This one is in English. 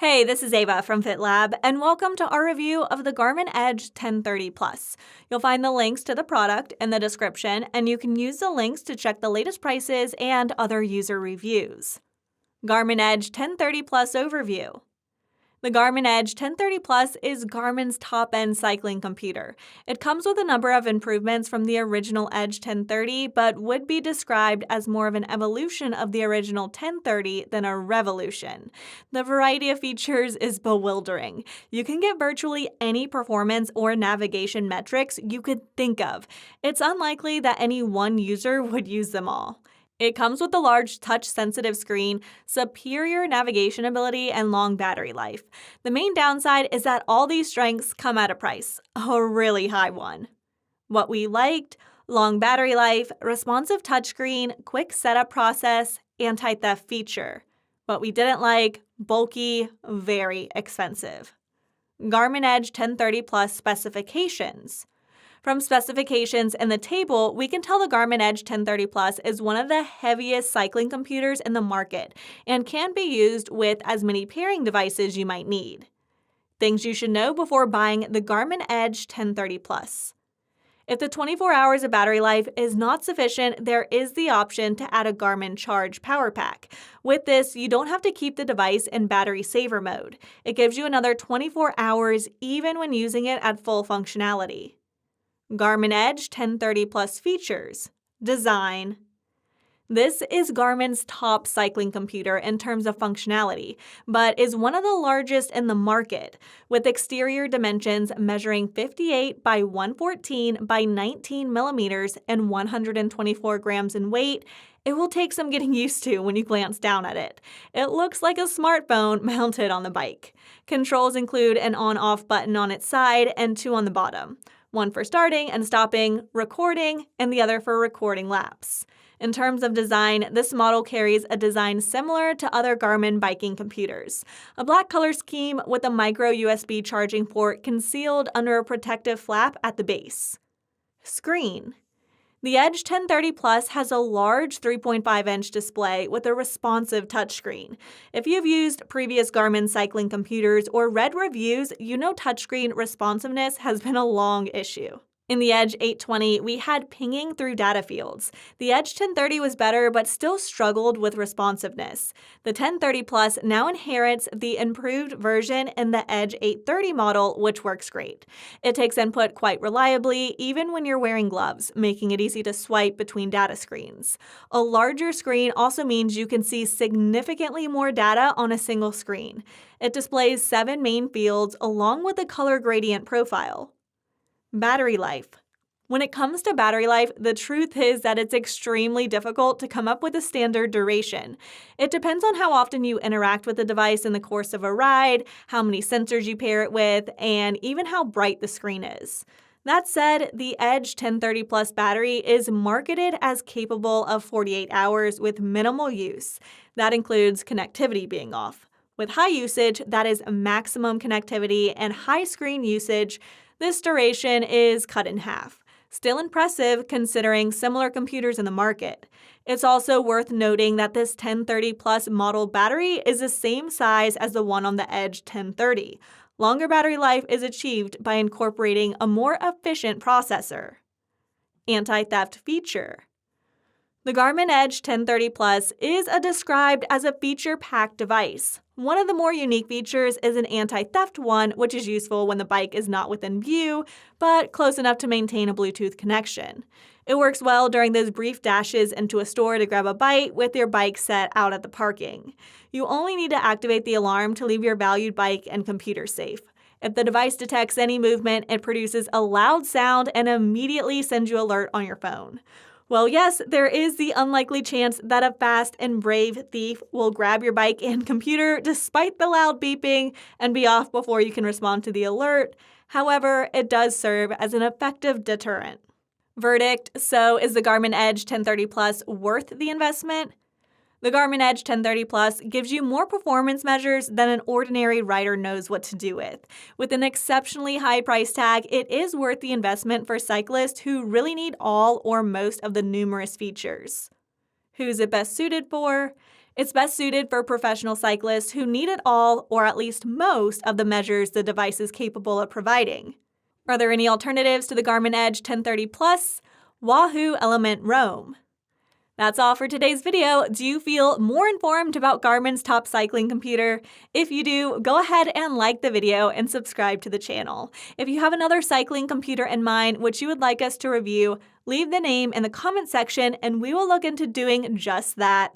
Hey, this is Ava from FitLab, and welcome to our review of the Garmin Edge 1030 Plus. You'll find the links to the product in the description, and you can use the links to check the latest prices and other user reviews. Garmin Edge 1030 Plus Overview. The Garmin Edge 1030 Plus is Garmin's top-end cycling computer. It comes with a number of improvements from the original Edge 1030, but would be described as more of an evolution of the original 1030 than a revolution. The variety of features is bewildering. You can get virtually any performance or navigation metrics you could think of. It's unlikely that any one user would use them all. It comes with a large touch-sensitive screen, superior navigation ability, and long battery life. The main downside is that all these strengths come at a price, a really high one. What we liked: long battery life, responsive touchscreen, quick setup process, anti-theft feature. What we didn't like: bulky, very expensive. Garmin Edge 1030 Plus specifications. From specifications in the table, we can tell the Garmin Edge 1030 Plus is one of the heaviest cycling computers in the market and can be used with as many pairing devices you might need. Things you should know before buying the Garmin Edge 1030 Plus. If the 24 hours of battery life is not sufficient, there is the option to add a Garmin Charge Power Pack. With this, you don't have to keep the device in battery saver mode. It gives you another 24 hours even when using it at full functionality. Garmin Edge 1030 Plus features. Design. This is Garmin's top cycling computer in terms of functionality, but is one of the largest in the market, with exterior dimensions measuring 58 by 114 by 19 millimeters and 124 grams in weight. It will take some getting used to when you glance down at it. It looks like a smartphone mounted on the bike. Controls include an on-off button on its side and two on the bottom. One for starting and stopping, recording, and the other for recording laps. In terms of design, this model carries a design similar to other Garmin biking computers. A black color scheme with a micro USB charging port concealed under a protective flap at the base. Screen. The Edge 1030 Plus has a large 3.5-inch display with a responsive touchscreen. If you've used previous Garmin cycling computers or read reviews, you know touchscreen responsiveness has been a long issue. In the Edge 820, we had pinging through data fields. The Edge 1030 was better, but still struggled with responsiveness. The 1030 Plus now inherits the improved version in the Edge 830 model, which works great. It takes input quite reliably, even when you're wearing gloves, making it easy to swipe between data screens. A larger screen also means you can see significantly more data on a single screen. It displays 7 main fields along with a color gradient profile. Battery life. When it comes to battery life, the truth is that it's extremely difficult to come up with a standard duration. It depends on how often you interact with the device in the course of a ride, how many sensors you pair it with, and even how bright the screen is. That said, the Edge 1030 Plus battery is marketed as capable of 48 hours with minimal use. That includes connectivity being off. With high usage, that is maximum connectivity, and high screen usage, this duration is cut in half. Still impressive considering similar computers in the market. It's also worth noting that this 1030 Plus model battery is the same size as the one on the Edge 1030. Longer battery life is achieved by incorporating a more efficient processor. Anti-theft feature. The Garmin Edge 1030 Plus is described as a feature-packed device. One of the more unique features is an anti-theft one, which is useful when the bike is not within view, but close enough to maintain a Bluetooth connection. It works well during those brief dashes into a store to grab a bite with your bike set out at the parking. You only need to activate the alarm to leave your valued bike and computer safe. If the device detects any movement, it produces a loud sound and immediately sends you an alert on your phone. Well, yes, there is the unlikely chance that a fast and brave thief will grab your bike and computer despite the loud beeping and be off before you can respond to the alert. However, it does serve as an effective deterrent. Verdict: so is the Garmin Edge 1030 Plus worth the investment? The Garmin Edge 1030 Plus gives you more performance measures than an ordinary rider knows what to do with. With an exceptionally high price tag, it is worth the investment for cyclists who really need all or most of the numerous features. Who's it best suited for? It's best suited for professional cyclists who need it all or at least most of the measures the device is capable of providing. Are there any alternatives to the Garmin Edge 1030 Plus? Wahoo Element Roam. That's all for today's video. Do you feel more informed about Garmin's top cycling computer? If you do, go ahead and like the video and subscribe to the channel. If you have another cycling computer in mind which you would like us to review, leave the name in the comment section and we will look into doing just that.